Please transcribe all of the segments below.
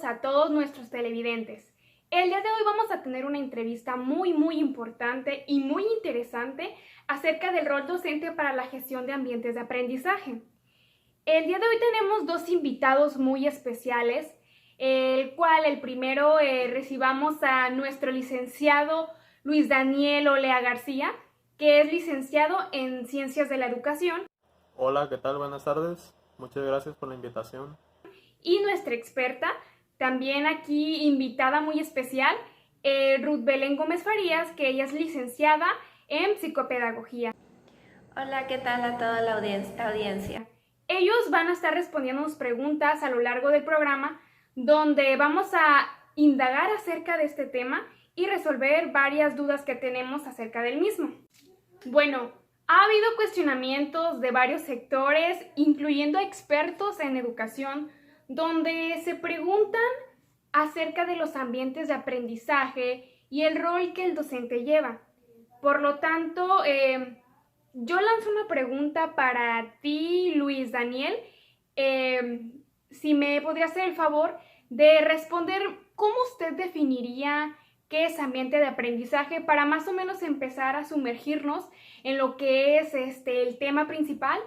saludos a todos nuestros televidentes. El día de hoy vamos a tener una entrevista muy importante y muy interesante acerca del rol docente para la gestión de ambientes de aprendizaje. El día de hoy tenemos dos invitados muy especiales, el primero recibamos a nuestro licenciado Luis Daniel Olea García, que es licenciado en Ciencias de la Educación. Hola, ¿qué tal? Buenas tardes. Muchas gracias por la invitación. Y nuestra experta, también aquí invitada muy especial, Ruth Belén Gómez Farías, que ella es licenciada en Psicopedagogía. Hola, ¿qué tal a toda la audiencia? Ellos van a estar respondiéndonos preguntas a lo largo del programa, donde vamos a indagar acerca de este tema y resolver varias dudas que tenemos acerca del mismo. Bueno, ha habido cuestionamientos de varios sectores, incluyendo expertos en educación, donde se preguntan acerca de los ambientes de aprendizaje y el rol que el docente lleva. Por lo tanto, yo lanzo una pregunta para ti, Luis Daniel. Si me podría hacer el favor de responder cómo usted definiría qué es ambiente de aprendizaje para más o menos empezar a sumergirnos en lo que es el tema principal,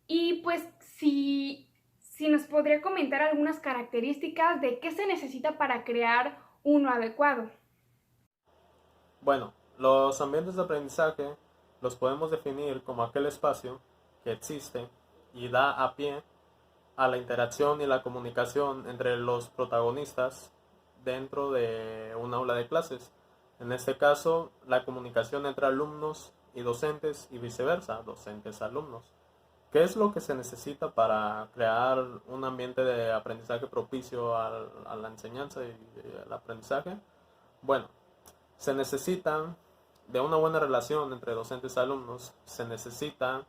y pues si nos podría comentar algunas características de qué se necesita para crear uno adecuado. Bueno, los ambientes de aprendizaje los podemos definir como aquel espacio que existe y da a pie a la interacción y la comunicación entre los protagonistas dentro de un aula de clases. En este caso, la comunicación entre alumnos y docentes y viceversa, docentes-alumnos. ¿Qué es lo que se necesita para crear un ambiente de aprendizaje propicio a la enseñanza y al aprendizaje? Bueno, se necesita de una buena relación entre docentes y alumnos, se necesita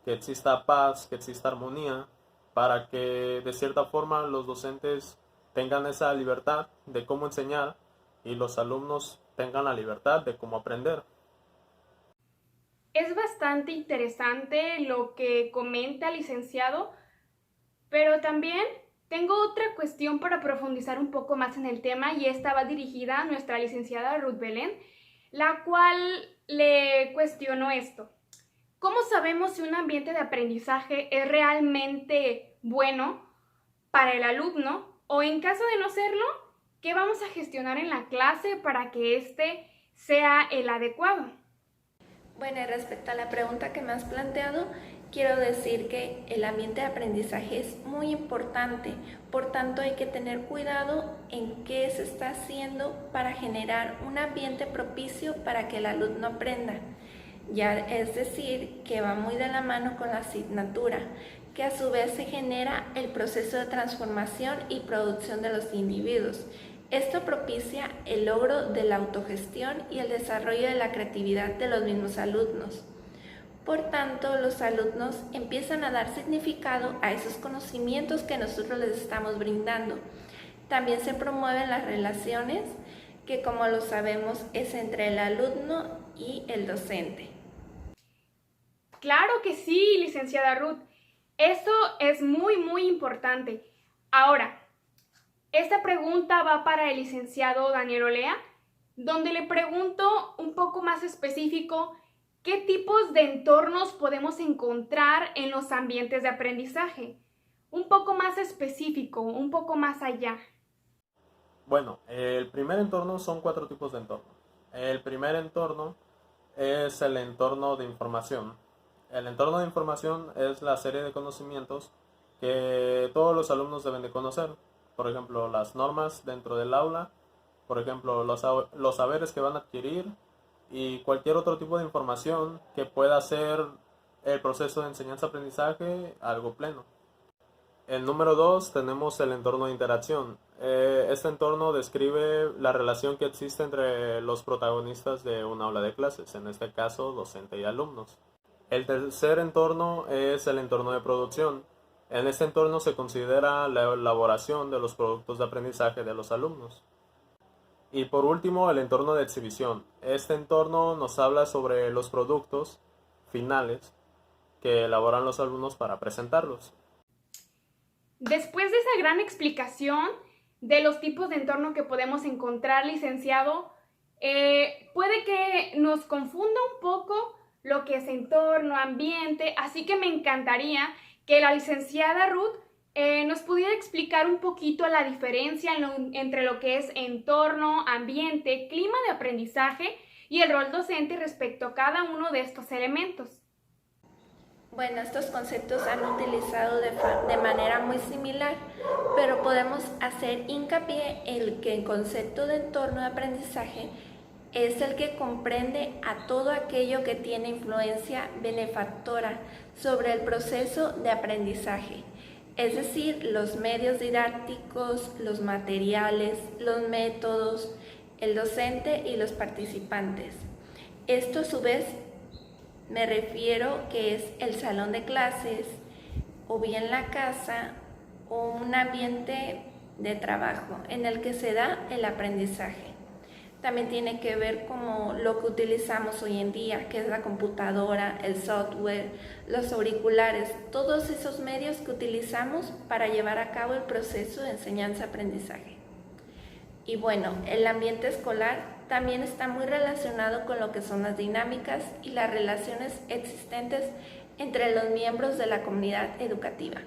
que exista paz, que exista armonía, para que de cierta forma los docentes tengan esa libertad de cómo enseñar y los alumnos tengan la libertad de cómo aprender. Es bastante interesante lo que comenta el licenciado, pero también tengo otra cuestión para profundizar un poco más en el tema, y esta va dirigida a nuestra licenciada Ruth Belén, la cual le cuestionó esto. ¿Cómo sabemos si un ambiente de aprendizaje es realmente bueno para el alumno? O en caso de no serlo, ¿qué vamos a gestionar en la clase para que este sea el adecuado? Bueno, y respecto a la pregunta que me has planteado, quiero decir que el ambiente de aprendizaje es muy importante, por tanto hay que tener cuidado en qué se está haciendo para generar un ambiente propicio para que el alumno aprenda. Ya es decir, que va muy de la mano con la asignatura, que a su vez se genera el proceso de transformación y producción de los individuos. Esto propicia el logro de la autogestión y el desarrollo de la creatividad de los mismos alumnos. Por tanto, los alumnos empiezan a dar significado a esos conocimientos que nosotros les estamos brindando. También se promueven las relaciones, que como lo sabemos es entre el alumno y el docente. Claro que sí, licenciada Ruth. Esto es muy importante. Ahora, esta pregunta va para el licenciado Daniel Olea, donde le pregunto un poco más específico qué tipos de entornos podemos encontrar en los ambientes de aprendizaje. Un poco más específico, un poco más allá. Bueno, el primer entorno son 4 tipos de entorno. El primer entorno es el entorno de información. El entorno de información es la serie de conocimientos que todos los alumnos deben de conocer. Por ejemplo, las normas dentro del aula, por ejemplo, los saberes que van a adquirir y cualquier otro tipo de información que pueda hacer el proceso de enseñanza-aprendizaje algo pleno. El número 2 tenemos el entorno de interacción. Este entorno describe la relación que existe entre los protagonistas de un aula de clases, en este caso docente y alumnos. El tercer entorno es el entorno de producción. En este entorno se considera la elaboración de los productos de aprendizaje de los alumnos. Y por último, el entorno de exhibición. Este entorno nos habla sobre los productos finales que elaboran los alumnos para presentarlos. Después de esa gran explicación, de los tipos de entorno que podemos encontrar, licenciado, puede que nos confunda un poco lo que es entorno, ambiente, así que me encantaría que la licenciada Ruth nos pudiera explicar un poquito la diferencia entre lo que es entorno, ambiente, clima de aprendizaje y el rol docente respecto a cada uno de estos elementos. Bueno, estos conceptos han utilizado de manera muy similar, pero podemos hacer hincapié en que el concepto de entorno de aprendizaje es el que comprende a todo aquello que tiene influencia benefactora sobre el proceso de aprendizaje, es decir, los medios didácticos, los materiales, los métodos, el docente y los participantes. Esto a su vez me refiero que es el salón de clases o bien la casa o un ambiente de trabajo en el que se da el aprendizaje. También tiene que ver como lo que utilizamos hoy en día, que es la computadora, el software, los auriculares, todos esos medios que utilizamos para llevar a cabo el proceso de enseñanza-aprendizaje. Y bueno, el ambiente escolar también está muy relacionado con lo que son las dinámicas y las relaciones existentes entre los miembros de la comunidad educativa.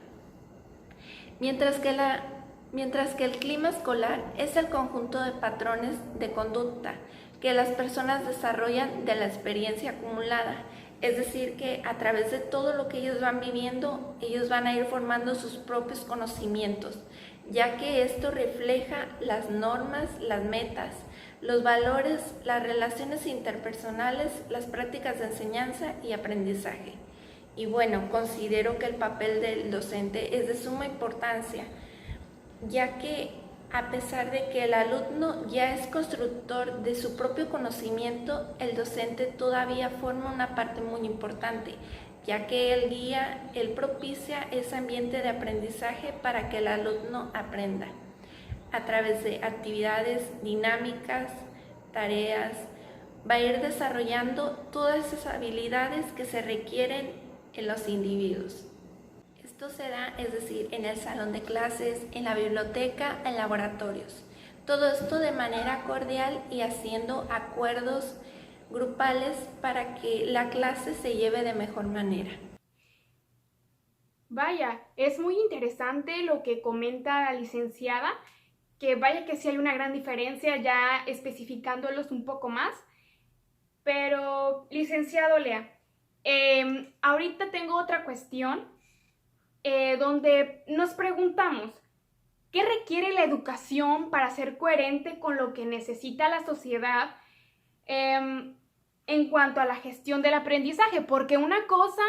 Mientras que el clima escolar es el conjunto de patrones de conducta que las personas desarrollan de la experiencia acumulada, es decir, que a través de todo lo que ellos van viviendo, ellos van a ir formando sus propios conocimientos, ya que esto refleja las normas, las metas, los valores, las relaciones interpersonales, las prácticas de enseñanza y aprendizaje. Y bueno, considero que el papel del docente es de suma importancia, ya que a pesar de que el alumno ya es constructor de su propio conocimiento, el docente todavía forma una parte muy importante, ya que él guía, él propicia ese ambiente de aprendizaje para que el alumno aprenda a través de actividades dinámicas, tareas, va a ir desarrollando todas esas habilidades que se requieren en los individuos. Esto se da, es decir, en el salón de clases, en la biblioteca, en laboratorios. Todo esto de manera cordial y haciendo acuerdos grupales para que la clase se lleve de mejor manera. Vaya, es muy interesante lo que comenta la licenciada, que vaya que sí hay una gran diferencia ya especificándolos un poco más. Pero, licenciado Lea, ahorita tengo otra cuestión donde nos preguntamos, ¿qué requiere la educación para ser coherente con lo que necesita la sociedad en cuanto a la gestión del aprendizaje? Porque una cosa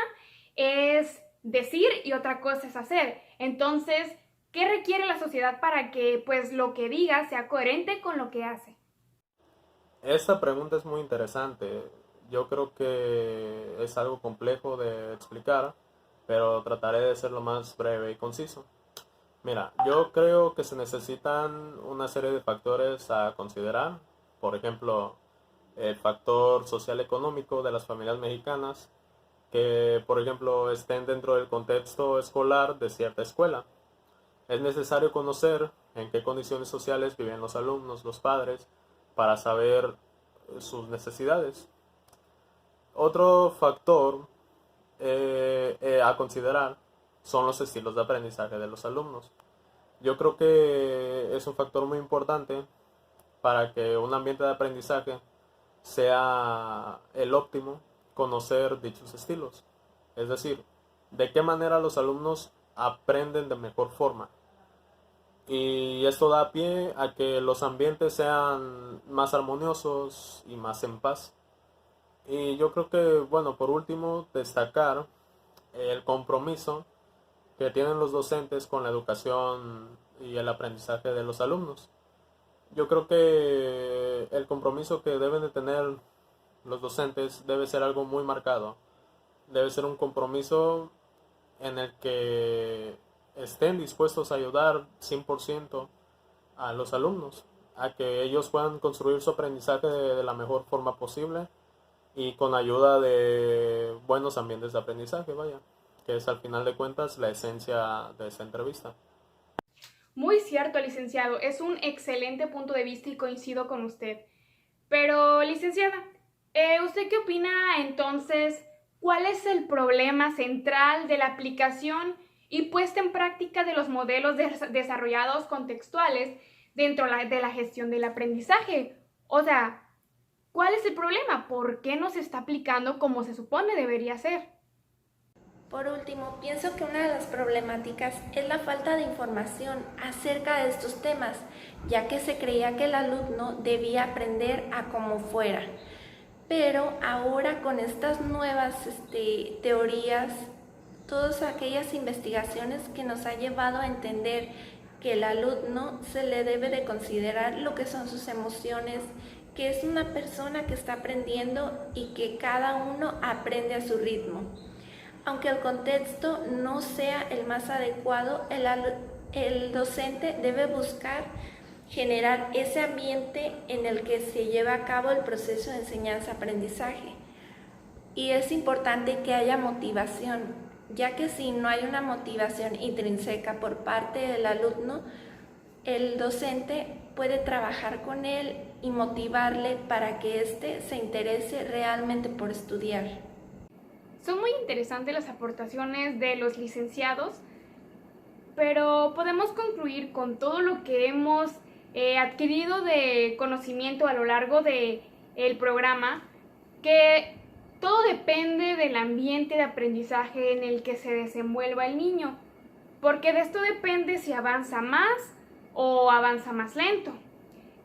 es decir y otra cosa es hacer. Entonces, ¿qué requiere la sociedad para que pues lo que diga sea coherente con lo que hace? Esta pregunta es muy interesante. Yo creo que es algo complejo de explicar, pero trataré de ser lo más breve y conciso. Mira, yo creo que se necesitan una serie de factores a considerar. Por ejemplo, el factor social económico de las familias mexicanas, que por ejemplo estén dentro del contexto escolar de cierta escuela. Es necesario conocer en qué condiciones sociales viven los alumnos, los padres, para saber sus necesidades. Otro factor a considerar son los estilos de aprendizaje de los alumnos. Yo creo que es un factor muy importante para que un ambiente de aprendizaje sea el óptimo, conocer dichos estilos. Es decir, de qué manera los alumnos aprenden de mejor forma. Y esto da pie a que los ambientes sean más armoniosos y más en paz. Y yo creo que, bueno, por último, destacar el compromiso que tienen los docentes con la educación y el aprendizaje de los alumnos. Yo creo que el compromiso que deben de tener los docentes debe ser algo muy marcado. Debe ser un compromiso en el que estén dispuestos a ayudar 100% a los alumnos, a que ellos puedan construir su aprendizaje de la mejor forma posible y con ayuda de buenos ambientes de aprendizaje, vaya, que es al final de cuentas la esencia de esta entrevista. Muy cierto, licenciado, es un excelente punto de vista y coincido con usted. Pero, licenciada, ¿usted qué opina entonces? ¿Cuál es el problema central de la aplicación y puesta en práctica de los modelos desarrollados contextuales dentro de la gestión del aprendizaje? O sea, ¿cuál es el problema? ¿Por qué no se está aplicando como se supone debería ser? Por último, pienso que una de las problemáticas es la falta de información acerca de estos temas, ya que se creía que el alumno debía aprender a como fuera. Pero ahora con estas nuevas teorías, todas aquellas investigaciones que nos ha llevado a entender que el alumno se le debe de considerar lo que son sus emociones, que es una persona que está aprendiendo y que cada uno aprende a su ritmo. Aunque el contexto no sea el más adecuado, el docente debe buscar generar ese ambiente en el que se lleva a cabo el proceso de enseñanza-aprendizaje. Y es importante que haya motivación, ya que si no hay una motivación intrínseca por parte del alumno, el docente puede trabajar con él y motivarle para que éste se interese realmente por estudiar. Son muy interesantes las aportaciones de los licenciados, pero podemos concluir con todo lo que hemos adquirido de conocimiento a lo largo del programa, que todo depende del ambiente de aprendizaje en el que se desenvuelva el niño, porque de esto depende si avanza más o avanza más lento.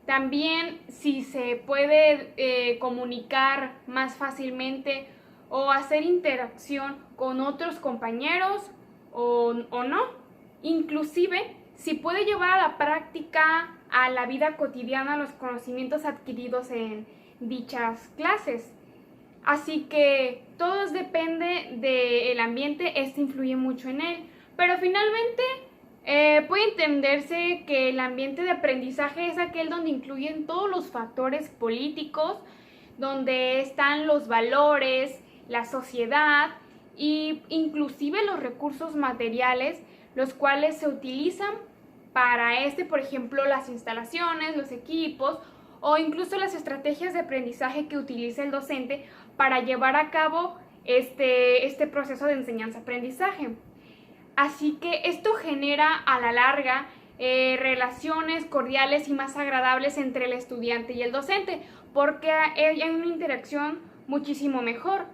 También si se puede comunicar más fácilmente o hacer interacción con otros compañeros o no. Inclusive, si puede llevar a la práctica, a la vida cotidiana, los conocimientos adquiridos en dichas clases. Así que todo depende del ambiente, este influye mucho en él. Pero finalmente puede entenderse que el ambiente de aprendizaje es aquel donde incluyen todos los factores políticos, donde están los valores, la sociedad e inclusive los recursos materiales, los cuales se utilizan para por ejemplo, las instalaciones, los equipos o incluso las estrategias de aprendizaje que utiliza el docente para llevar a cabo este proceso de enseñanza-aprendizaje. Así que esto genera a la larga relaciones cordiales y más agradables entre el estudiante y el docente, porque hay una interacción muchísimo mejor.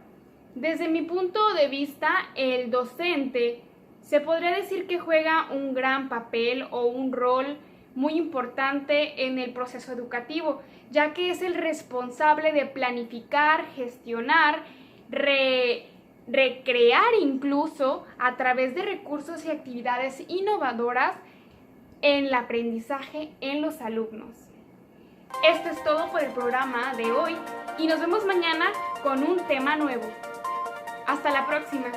Desde mi punto de vista, el docente se podría decir que juega un gran papel o un rol muy importante en el proceso educativo, ya que es el responsable de planificar, gestionar, recrear incluso a través de recursos y actividades innovadoras en el aprendizaje en los alumnos. Esto es todo por el programa de hoy y nos vemos mañana con un tema nuevo. Hasta la próxima.